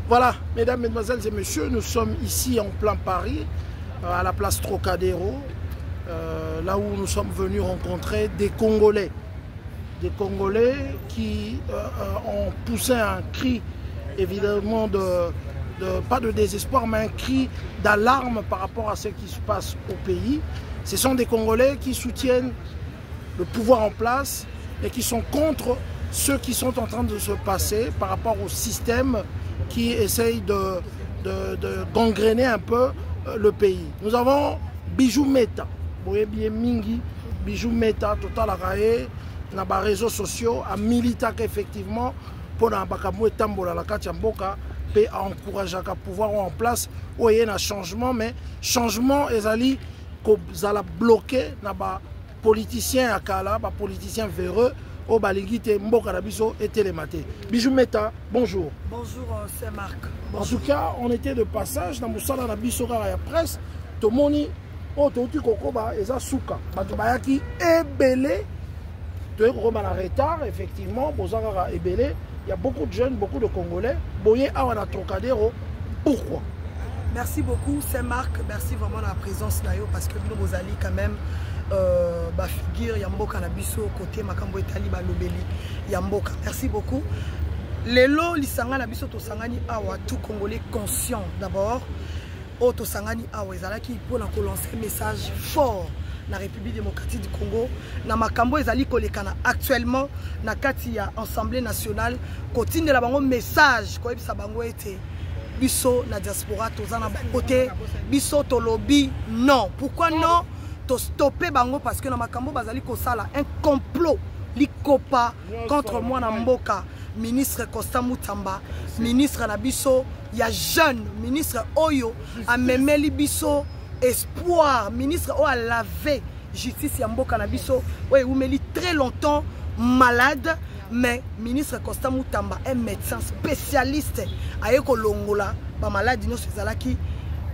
Voilà, mesdames, mesdemoiselles et messieurs, nous sommes ici en plein Paris, à la place Trocadéro, là où nous sommes venus rencontrer des Congolais. Des Congolais qui ont poussé un cri, évidemment, pas de désespoir, mais un cri d'alarme par rapport à ce qui se passe au pays. Ce sont des Congolais qui soutiennent le pouvoir en place et qui sont contre ceux qui sont en train de se passer par rapport au système qui essaye d'engrener un peu le pays. Nous avons Bijou Meta, Mingi, Bijou Meta, Total Arae, dans les réseaux sociaux, à militer effectivement pour la Katiamboka, et à encourager à pouvoir en place où il y a un changement, mais changement est allé bloquer les politiciens à Kala, les politiciens véreux. Au Baligite, Mboka Nabiso et Télématé. Bijou Meta, bonjour. Bonjour, c'est Marc. En tout cas, on était de passage dans Moussala Nabiso à la presse. Tomoni, Toti Kokoba, Eza Souka. Batobayaki ébélé. Tu es en retard, effectivement. Bozara ébélé. Il y a beaucoup de jeunes, beaucoup de Congolais. Boye Awana Trocadéro. Pourquoi? Merci beaucoup, c'est Marc. Merci vraiment de la présence là, parce que nous, vous allez quand même. Figure Yamboka Nabiso côté Makambo Etali Balobeli Yamboka. Merci beaucoup. Lelo lisanga Nabiso to sangani awa tout Congolais conscient d'abord. O to sangani awa ezala ki pour la lancer un message fort na République démocratique du Congo na Makambo ezali kolekana actuellement na kati ya Assemblée nationale kotinde la bango message ko ebisa bango ete biso na diaspora tozana côté biso to lobby non. Pourquoi non? Stopper bango parce que na makambo bazali kosala un complot likopa contre moi na mboka ministre Constant Mutamba ministre na biso ya jeune ministre oyo a memeli biso espoir ministre o a lavé justice ya mboka na biso oyo umeli très longtemps malade mais ministre Constant Mutamba un médecin spécialiste aye ko longola ba maladie no sezalaki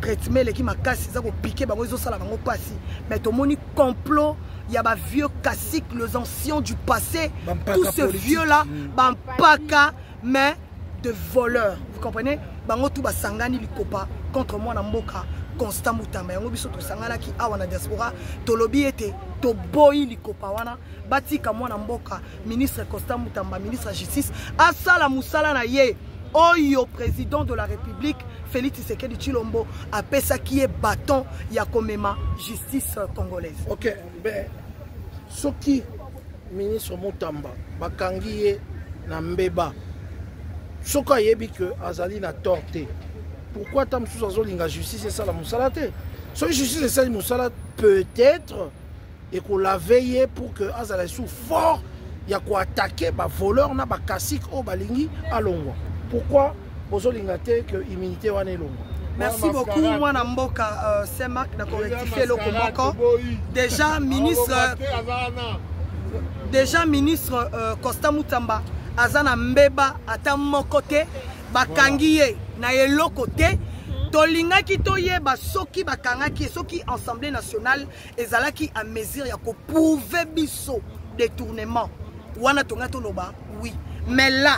traitement qui m'a cassé ça pour piquer bango zo sala bango passi mais to moni complot il y a ba vieux classiques les anciens du passé tous ces vieux là bampaka mais de voleurs vous comprenez bango tout ba sangani likopa contre moi na mboka Constant Mutamba yango biso to sangana ki awa na diaspora to lobi ete to boyi likopa wana batika moi na mboka ministre Constant Mutamba ministre de justice asala musala na ye oyo président de la République Félix Tshisekedi Tshilombo appelle ça qui est bâton yakomema justice congolaise. Ok, ben soki ministre Mutamba bakangiye na mbeba soka yebi que azali na torté. Pourquoi tam sous azolinga justice et ça la musalate? So justice et ça musala peut-être et qu'on l'a veillé pour que azala sous fort ya ko attaquer ba voleur na ba kasik o balingi alongwa. Pourquoi que immunité wane longo? Merci beaucoup, moi Namboka, c'est Marc, d'accord, rectifier le Komoko. Déjà ministre Constant Mutamba, Azana Mbeba, ata mokote, bakangiye na yelo côté, tolinga ki toye ba soki bakanga ki soki Assemblée nationale ezalaki à mesure ya ko prouver biso détournement. Wana tonga toloba, oui. Mais là,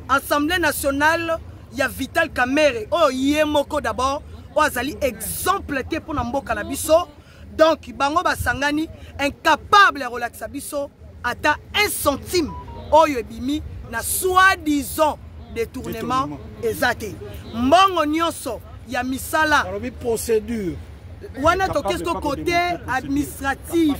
Assemblée nationale, il y a Vital Kamerhe. Oh, Yemoko d'abord. Oh, azali exemple pour Namboka na biso. Donc, bango basangani incapable de relaxer biso ata 1 centime. Oh, yebimi na soi-disant détournement exacté. Mbongo nyonso ya misala. Procédure. Wana to qu'est-ce côté administratif.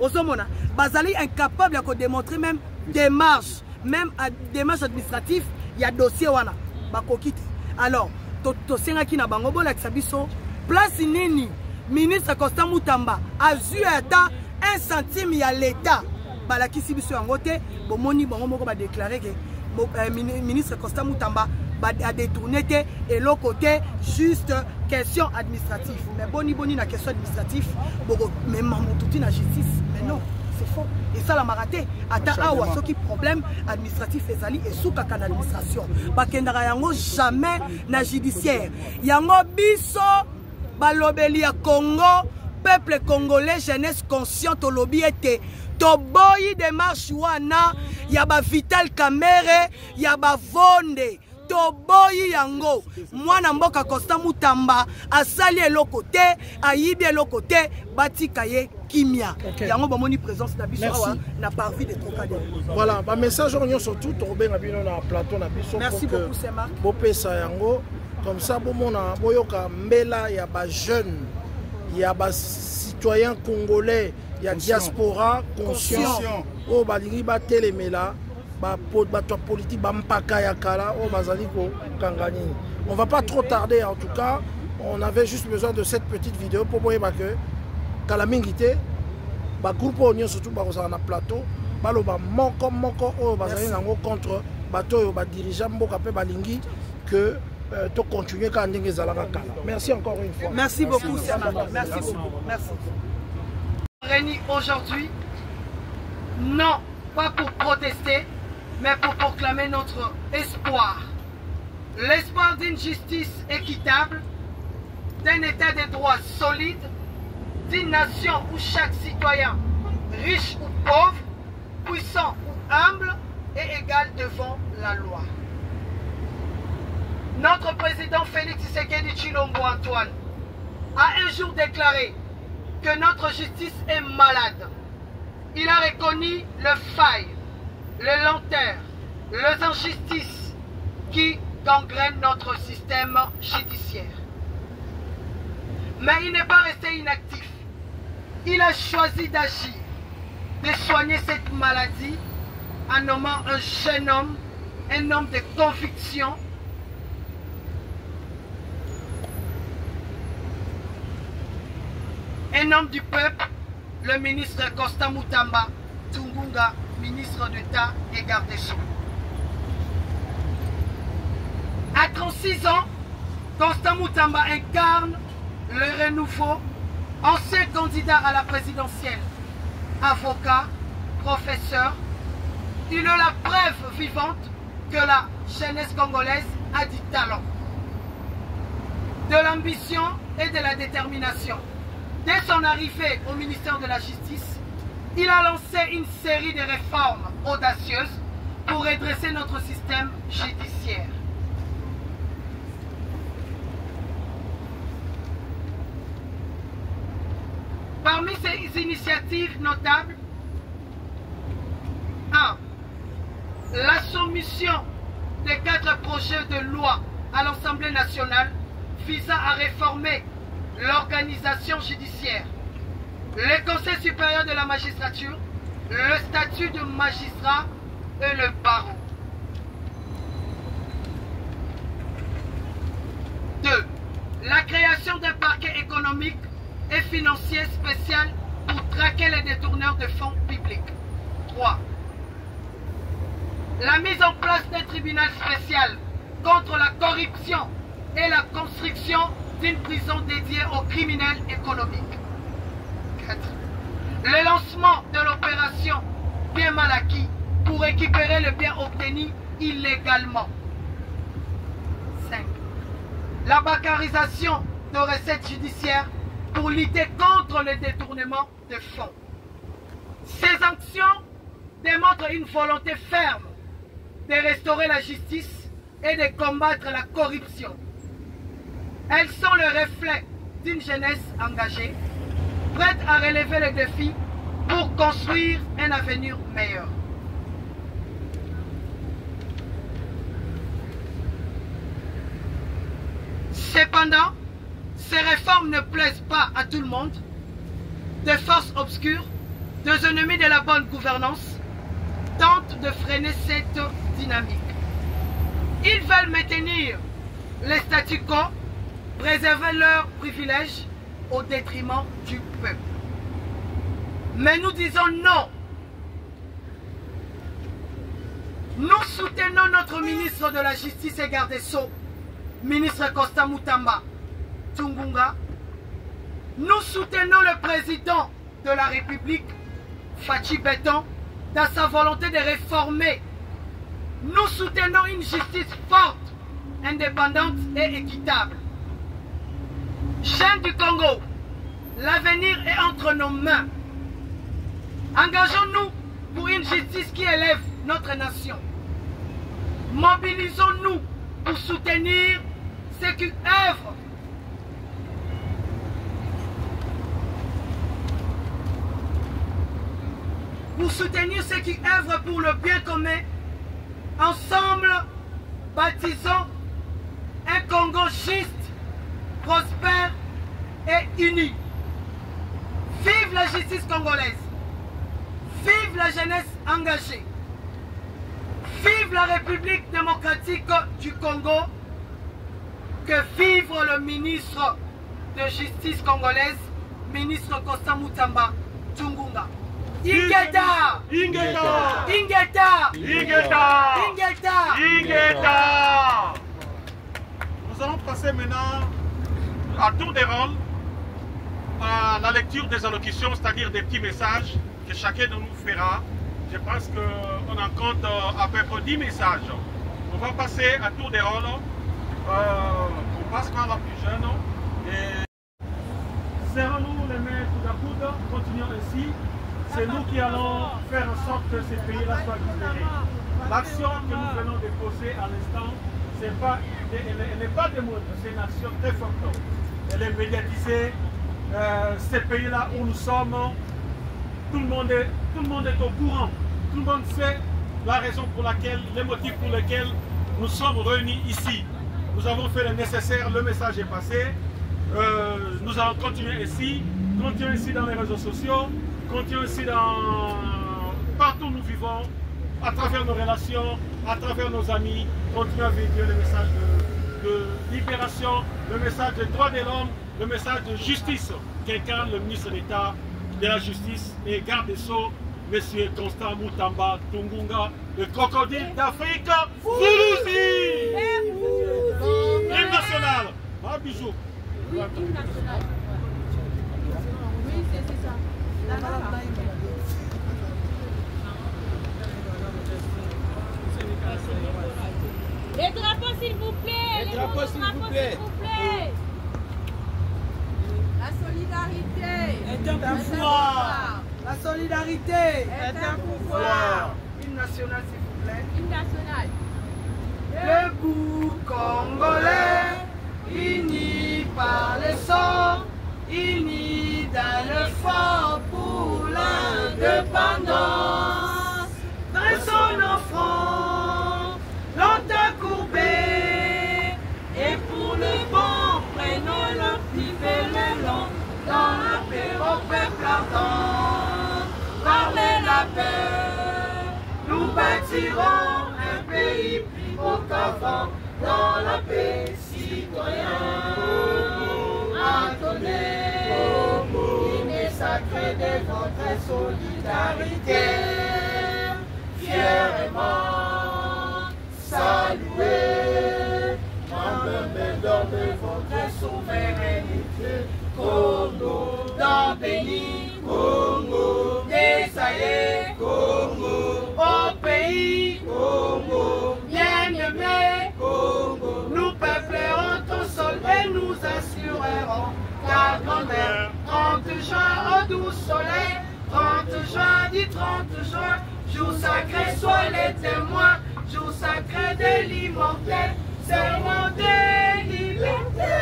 Osomona, bazali incapable de démontrer même démarche. Même à démarche administrative, il y a dossier wana bakokite. Alors, to senga ki na bango bola kisabiso place nini ministre Constant Mutamba a vu ata 1 centime ya l'état balaki sibiso yango te bomoni bango moko ba déclarer que ministre Constant Mutamba a détourné te et l'autre côté juste question administrative. Mais boni na question administrative boko même mamoututi na justice. Mais non. C'est faux. Et ça la maraté. Ata awa soki problème administratif ezali et sous kaka l'administration. Bakendara yango jamais na judiciaire. Yango biso balobeli ya Congo, peuple congolais, jeunesse consciente au lobby était toboyi démarche wana ya ba Vital Kamerhe, ya ba Vonde. toboyi yango mwana mboka Constant Mutamba asali eloko te ayibi eloko te batika ye kimia yango bomoni présence na biso awa na parvis de Trocadéro. Voilà ba message on surtout to benga bino na plateau na biso. Merci beaucoup c'est Marc. Bopesa yango comme ça bomona boyoka mbela ya ba jeune ya ba citoyen congolais ya diaspora conscient o balingi ba telemela ba politique ba mpaka ya kala o bazali ko kangani. On va pas trop tarder en tout cas, on avait juste besoin de cette petite vidéo pour boyer que kala mingité ba groupe on surtout ba na plateau baloba moko o bazali nango contre bato yo ba dirigeant mboka pe balingi que to continuer quand ndenge zalaka kala. Merci encore une fois. Merci beaucoup Sermana. Merci beaucoup. Merci. Réunis aujourd'hui, non pas pour protester, mais pour proclamer notre espoir. L'espoir d'une justice équitable, d'un état de droit solide, d'une nation où chaque citoyen, riche ou pauvre, puissant ou humble, est égal devant la loi. Notre président Félix Tshisekedi Tshilombo Antoine a un jour déclaré que notre justice est malade. Il a reconnu le faille, les lenteurs, les injustices qui gangrènent notre système judiciaire. Mais il n'est pas resté inactif. Il a choisi d'agir, de soigner cette maladie en nommant un jeune homme, un homme de conviction, un homme du peuple, le ministre Constant Mutamba Tungunga, ministre d'État et garde des Sceaux. À 36 ans, Constant Mutamba incarne le renouveau, ancien candidat à la présidentielle, avocat, professeur. Il est la preuve vivante que la jeunesse congolaise a du talent, de l'ambition et de la détermination. Dès son arrivée au ministère de la Justice, il a lancé une série de réformes audacieuses pour redresser notre système judiciaire. Parmi ces initiatives notables, 1. La soumission des 4 projets de loi à l'Assemblée nationale visant à réformer l'organisation judiciaire, le Conseil supérieur de la magistrature, le statut de magistrat et le barreau. 2. La création d'un parquet économique et financier spécial pour traquer les détourneurs de fonds publics. 3. La mise en place d'un tribunal spécial contre la corruption et la construction d'une prison dédiée aux criminels économiques. 4. Le lancement de l'opération bien mal acquis pour récupérer le bien obtenu illégalement. 5. La bancarisation de recettes judiciaires pour lutter contre le détournement de fonds. Ces actions démontrent une volonté ferme de restaurer la justice et de combattre la corruption. Elles sont le reflet d'une jeunesse engagée, prête à relever les défis pour construire un avenir meilleur. Cependant, ces réformes ne plaisent pas à tout le monde. Des forces obscures, des ennemis de la bonne gouvernance, tentent de freiner cette dynamique. Ils veulent maintenir le statu quo, préserver leurs privilèges au détriment du peuple. Mais nous disons non. Nous soutenons notre ministre de la Justice et garde des Sceaux, ministre Constant Mutamba Tungunga. Nous soutenons le président de la République, Fachi Beton, dans sa volonté de réformer. Nous soutenons une justice forte, indépendante et équitable. Jeunes du Congo, l'avenir est entre nos mains. Engageons-nous pour une justice qui élève notre nation. Mobilisons-nous pour soutenir ceux qui œuvrent pour le bien commun. Ensemble, bâtissons un Congo juste, prospère et uni. Vive la justice congolaise. Vive la jeunesse engagée. Vive la République démocratique du Congo. Que vive le ministre de justice congolaise, ministre Constant Mutamba Tungunga. Ingeta! Ingeta! Ingeta! Ingeta! Ingeta! Ingeta! Nous allons passer maintenant à tour de rôle à la lecture des allocutions, c'est-à-dire des petits messages que chacun de nous fera. Je pense qu'on en compte à peu près 10 messages. On va passer à tour de rôle. On passe par la plus jeune. Et serrons-nous les mains coude à coude, continuons ainsi. C'est nous qui allons faire en sorte que ces pays-là soient libérés. L'action que nous venons de poser à l'instant, elle n'est pas des moindres, c'est une action très forte. Elle est médiatisée. Ces pays-là où nous sommes, tout le monde est au courant. Tout le monde sait la raison pour laquelle, les motifs pour lesquels nous sommes réunis ici. Nous avons fait le nécessaire, le message est passé. Nous allons continuer ici dans les réseaux sociaux, continuer ici partout où nous vivons, à travers nos relations, à travers nos amis, continuer à véhiculer le message de libération, le message de droits de l'homme, le message de justice qu'incarne le ministre d'État de la Justice et garde des Sceaux, M. Constant Mutamba Tungunga, le crocodile d'Afrique, Foulouzi! Hymne national, un bijou. Oui, hymne national. Oui, c'est ça. Les drapeaux, s'il vous plaît. Les drapeaux, s'il vous plaît. La solidarité est un pouvoir. La solidarité est un pouvoir. Hymne national, s'il vous plaît. Hymne national. Debout Congolais, unis par le sang, unis dans le fort pour l'indépendance. Dressons nos fronts, longtemps courbés, et pour le bon, prenons le libérons dans la paix au peuple ardent. Parlez la paix, nous bâtirons un pays plus beau qu'avant, dans la paix citoyenne. Attendez, l'hymne sacré de votre solidarité, fièrement saluez, en de votre souveraineté. Congo, dans béni, Congo, désaillé, Congo, au pays, Congo, bien-aimé, Congo, nous peuplerons ton sol et nous assurerons ta grandeur. 30 juin au doux soleil, 30 juin, dit 30 juin, jour sacré, sois les témoins, jour sacré de l'immortel, serment de liberté.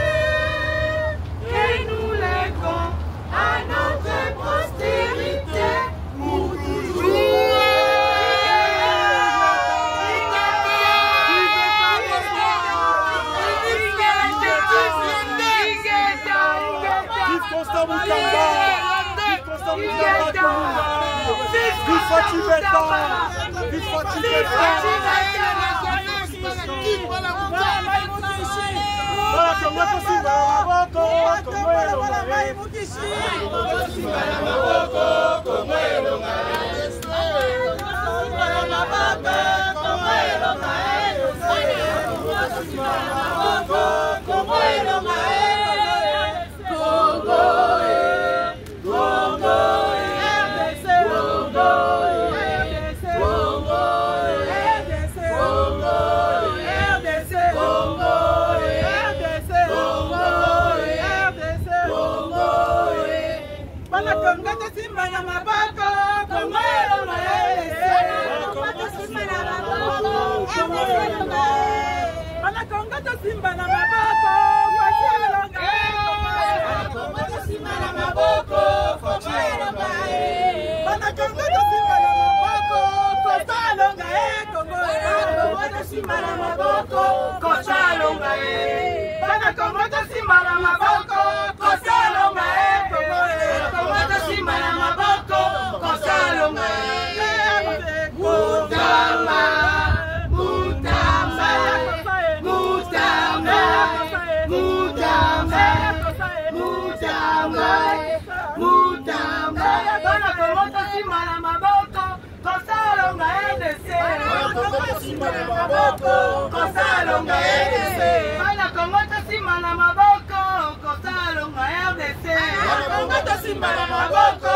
Et nous léguons à notre postérité pour toujours. Vive Constant Mutamba! Vive Constant Mutamba Tungunga! Vive Fatou Betta! Vive Fatou Congo tosimba na maboko Facialonga Congo tosimba na maboko Facialonga Bana Congo tosimba na maboko Facialonga Congo tosimba na maboko Facialonga Bana Congo tosimba na maboko Facialonga Congo tosimba na maboko Facialonga Mutamba Mutamba Mutamba Mutamba Mutamba Mutamba Bana Congo tosimba na maboko Facialonga EDC Congo tosimba na maboko Facialonga EDC Bana Congo tosimba na maboko Facialonga RDC Congo tosimba na maboko